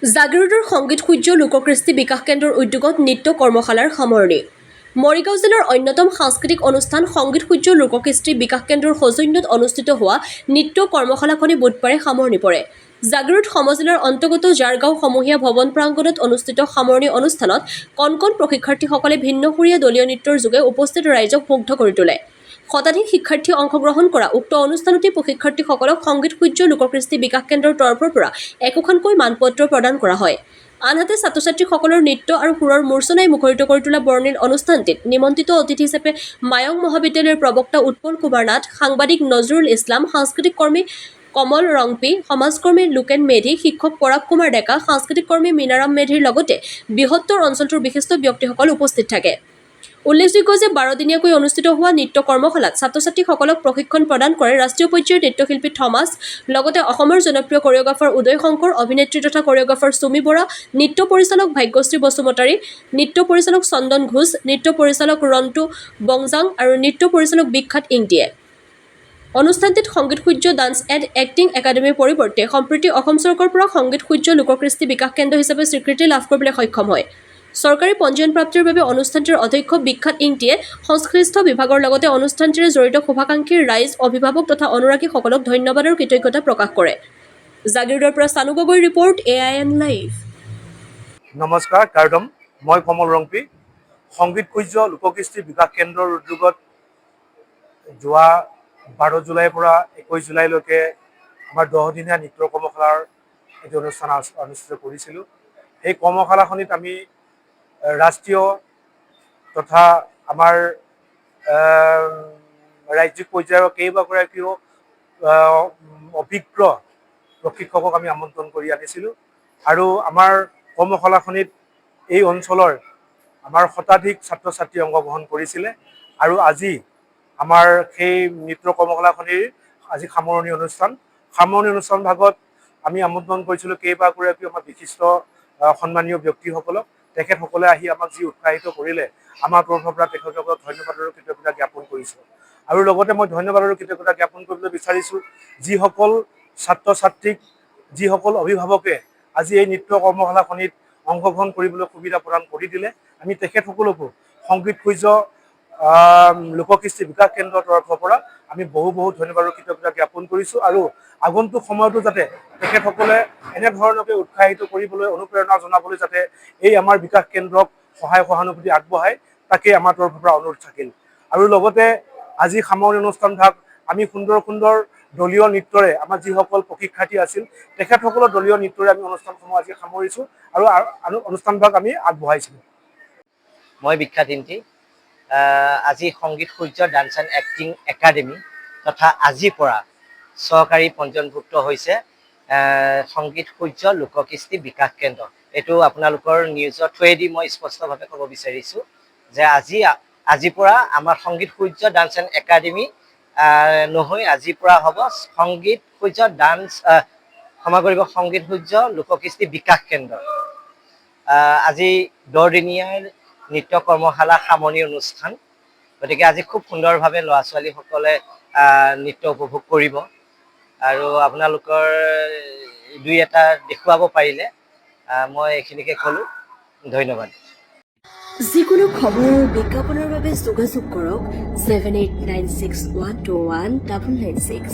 জাগিৰোডৰ সংগীত সূৰ্য লোককৃষ্টি বিকাশ কেন্দ্ৰৰ উদ্যোগত নৃত্য কৰ্মশালাৰ সামৰণি। মৰিগাঁও জিলাৰ অন্যতম সাংস্কৃতিক অনুষ্ঠান সংগীত সূৰ্য লোককৃষ্টি বিকাশ কেন্দ্ৰৰ সৌজন্যত অনুষ্ঠিত হোৱা নৃত্য কৰ্মশালাখনি বুধবাৰে সামৰণি পৰে। জাগিৰোড সমজিলাৰ অন্তৰ্গত জাৰগাঁও সমূহীয়া ভৱন প্ৰাংগণত অনুষ্ঠিত সামৰণি অনুষ্ঠানত কণ কণ প্ৰশিক্ষাৰ্থীসকলে ভিন্নসুৰীয়া দলীয় নৃত্যৰ যোগে উপস্থিত ৰাইজক মুগ্ধ কৰি তোলে। শতাধিক শিক্ষাৰ্থীয়ে অংশগ্ৰহণ কৰা উক্ত অনুষ্ঠানতে প্ৰশিক্ষাৰ্থীসকলক সংগীত সূৰ্য লোককৃষ্টি বিকাশ কেন্দ্ৰৰ তৰফৰ পৰা একোখনকৈ মানপত্ৰ প্ৰদান কৰা হয়। আনহাতে ছাত্ৰ-ছাত্ৰীসকলৰ নৃত্য আৰু সুৰৰ মূৰ্ছনাই মুখৰিত কৰি তোলা বৰ্ণিল অনুষ্ঠানটিত নিমন্ত্ৰিত অতিথি হিচাপে মায়ং মহাবিদ্যালয়ৰ প্ৰবক্তা উৎপল কুমাৰ নাথ, সাংবাদিক নজৰুল ইছলাম, সাংস্কৃতিক কৰ্মী কমল ৰংপি, সমাজকৰ্মী লোকেন মেধি, শিক্ষক পৰাগ কুমাৰ ডেকা, সাংস্কৃতিক কৰ্মী মীনাৰাম মেধিৰ লগতে বৃহত্তৰ অঞ্চলটোৰ বিশিষ্ট ব্যক্তিসকল উপস্থিত থাকে। উল্লেখযোগ্য যে 12 দিনীয়াকৈ অনুষ্ঠিত হোৱা নৃত্য কৰ্মশালাত ছাত্ৰ-ছাত্ৰীসকলক প্ৰশিক্ষণ প্ৰদান কৰে ৰাষ্ট্ৰীয় পৰ্যায়ৰ নৃত্যশিল্পী থমাছ, লগতে অসমৰ জনপ্ৰিয় কোৰিঅগ্ৰাফাৰ উদয় শংকৰ, অভিনেত্ৰী তথা কোৰিঅগ্ৰাফাৰ চুমি বৰা, নৃত্য পৰিচালক ভাগ্যশ্ৰী বসুমতাৰী, নৃত্য পৰিচালক চন্দন ঘোষ, নৃত্য পৰিচালক ৰন্টু বংজাং আৰু নৃত্য পৰিচালক বিখ্যাত ইংটিয়ে। অনুষ্ঠানটিত সংগীত সূৰ্য ডান্স এণ্ড এক্টিং একাডেমীৰ পৰিৱৰ্তে সম্প্ৰতি অসম চৰকাৰৰ পৰা সংগীত সূৰ্য লোককৃষ্টি বিকাশ কেন্দ্ৰ হিচাপে স্বীকৃতি লাভ কৰিবলৈ সক্ষম হয়। চৰকাৰী পঞ্জীয়ন প্ৰাপ্তিৰ বাবে অনুষ্ঠানটিৰ অধ্যক্ষ বিখ্যাত ইংটিয়ে সংশ্লিষ্ট বিভাগৰ লগতে অনুষ্ঠানটিৰে জড়িত শুভাকাংক্ষী ৰাইজ, অভিভাৱক তথা অনুৰাগীসকলক ধন্যবাদ আৰু কৃতজ্ঞতা প্ৰকাশ কৰে। জাগিৰোডৰ পৰা চানু গগৈৰ ৰিপৰ্ট, AIN লাইভ। নমস্কাৰ, কাৰ্ডম। মই কমল ৰংপি। সংগীত সূৰ্য লোককৃষ্টি বিকাশ কেন্দ্ৰৰ উদ্যোগত যোৱা 12 জুলাইৰ পৰা 21 জুলাইলৈকে আমাৰ 10 দিনীয়া নৃত্য কৰ্মশালাৰ এটি অনুষ্ঠান অনুষ্ঠিত কৰিছিলোঁ। এই কৰ্মশালাখনিত আমি ৰাষ্ট্ৰীয় তথা আমাৰ ৰাজ্যিক পৰ্যায়ৰ কেইবাগৰাকীও অভিজ্ঞ প্ৰশিক্ষকক আমি আমন্ত্ৰণ কৰি আনিছিলোঁ আৰু আমাৰ কৰ্মশালাখনিত এই অঞ্চলৰ আমাৰ শতাধিক ছাত্ৰ ছাত্ৰী অংশগ্ৰহণ কৰিছিলে আৰু আজি আমাৰ সেই নৃত্য কৰ্মশালাখনিৰ আজি সামৰণি অনুষ্ঠান ভাগত আমি আমন্ত্ৰণ কৰিছিলোঁ কেইবাগৰাকীও আমাৰ বিশিষ্ট সন্মানীয় ব্যক্তিসকলক। তেখেতসকলে আহি আমাক যি উৎসাহিত কৰিলে, আমাৰ তৰফৰ পৰা তেখেতসকলক ধন্যবাদ আৰু কৃতজ্ঞতা জ্ঞাপন কৰিছোঁ। আৰু লগতে মই ধন্যবাদ আৰু কৃতজ্ঞতা জ্ঞাপন কৰিবলৈ বিচাৰিছোঁ যিসকল ছাত্ৰ ছাত্ৰীক, যিসকল অভিভাৱকে আজি এই নৃত্য কৰ্মশালাখনিত অংশগ্ৰহণ কৰিবলৈ সুবিধা প্ৰদান কৰি দিলে। আমি তেখেতসকলকো সংগীত সূৰ্য লোককৃষ্টি বিকাশ কেন্দ্ৰৰ তৰফৰ পৰা আমি বহু ধন্যবাদ আৰু কৃতজ্ঞতা জ্ঞাপন কৰিছোঁ আৰু আগন্তুক সময়তো যাতে তেখেতসকলে এনেধৰণকে উৎসাহিত কৰিবলৈ, অনুপ্ৰেৰণা জনাবলৈ যাতে এই আমাৰ বিকাশ কেন্দ্ৰক সহায় সহানুভূতি আগবঢ়ায়, তাকে আমাৰ তৰফৰ পৰা অনুৰোধ থাকিল। আৰু লগতে আজি সামৰণি অনুষ্ঠান ভাগ আমি সুন্দৰ দলীয় নৃত্যৰে আমাৰ যিসকল প্ৰশিক্ষাৰ্থী আছিল তেখেতসকলৰ দলীয় নৃত্যৰে আমি অনুষ্ঠানসমূহ আজি সামৰিছোঁ আৰু অনুষ্ঠান ভাগ আমি আগবঢ়াইছিলোঁ। মই বিখ্যাত ইংটি। আজি সংগীত সূৰ্য ডান্স এণ্ড এক্টিং একাডেমী তথা আজিৰ পৰা চৰকাৰী পঞ্জীয়নভুক্ত হৈছে সংগীত সূৰ্য লোককৃষ্টি বিকাশ কেন্দ্ৰ। এইটো আপোনালোকৰ নিউজৰ থ্ৰুৱেদি মই স্পষ্টভাৱে ক'ব বিচাৰিছোঁ যে আজিৰ পৰা আমাৰ সংগীত সূৰ্য ডান্স এণ্ড একাডেমী নহয়, আজিৰ পৰা হ'ব সংগীত সূৰ্য ডান্স ক্ষমা কৰিব সংগীত সূৰ্য লোককৃষ্টি বিকাশ কেন্দ্ৰ। আজি 10 দিনীয়া নৃত্য কৰ্মশালা সামৰণি অনুষ্ঠান, গতিকে আজি খুব সুন্দৰভাৱে ল'ৰা ছোৱালীসকলে নৃত্য উপভোগ কৰিব আৰু আপোনালোকৰ দুই এটা দেখুৱাব পাৰিলে মই এইখিনিকে ক'লোঁ। ধন্যবাদ। যিকোনো খবৰ আৰু বিজ্ঞাপনৰ বাবে যোগাযোগ কৰক 7896121996।